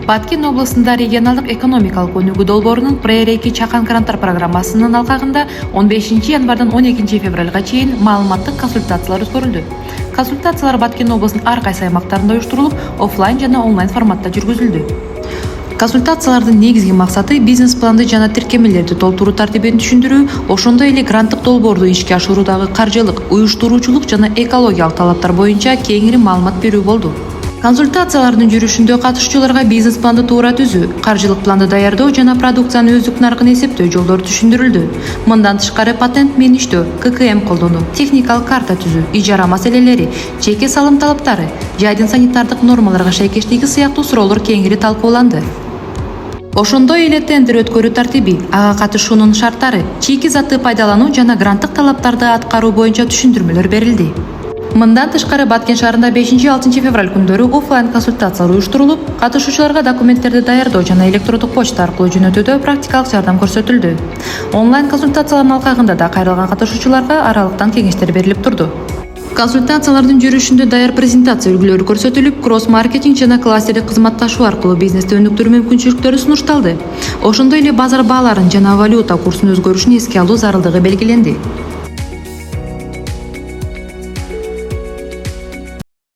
Баткен областында регионалдык экономикалык өнүгүү долбоорунун Пре-2 чакан гранттар программасынын алкагында 15 январдан 12 февралга чейин маалыматтык консультациялар өткөрүлдү. Консультациялар Баткен областынын ар кайсы аймактарында уюштурулуп, офлайн жана онлайн форматта жүргүзүлдү. Консультациялардын негизги максаты бизнес планды жана тиркемелерди толтуруу тартибин түшүндүрүү, ошондой эле гранттык долбоорду ишке ашыруудагы каржылык, уюштуруучулук жана экологиялык талаптар боюнча кеңири маалымат берүү болду. Консультациялардын жүрүшүндө катышуучуларга бизнес планды туура түзүү, каржылык планды даярдоо жана продукциянын өздүк наркын эсептөө жолдору түшүндүрүлдү. Мындан тышкары патент менен иштөө, ККМ колдонуу, техникалык карта түзүү, ижара маселелери, жеке салым талаптары, жайдын санитардык нормаларга шайкештиги сыяктуу суроолор кеңири талкууланды. Ошондой эле тендер өткөрүү тартиби, ага катышуунун шарттары, чийки затты пайдалануу жана гранттык талаптарды аткаруу боюнча түшүндүрмөлөр берилди. Мындан тышкары Баткен шаарында 5-6 февраль күндөрү офлайн консультациялар уюштурулуп, катышуучуларга документтерди даярдоо жана электрондук почта аркылуу жөнөтүүдө практикалык жардам көрсөтүлдү. Онлайн консультациялардын алкагында да кайрылган катышуучуларга аралыктан кеңештер берилип турду. Консультациялардын жүрүшүндө даяр презентация үлгүлөрү көрсөтүлүп, кросс-маркетинг жана кластердик кызматташуу аркылуу бизнести өнүктүрүү мүмкүнчүлүктөрү сунушталды. Ошондой эле базар бааларын жана валюта курсунун өзгөрүшүн эске алуу зарылдыгы белгиленди.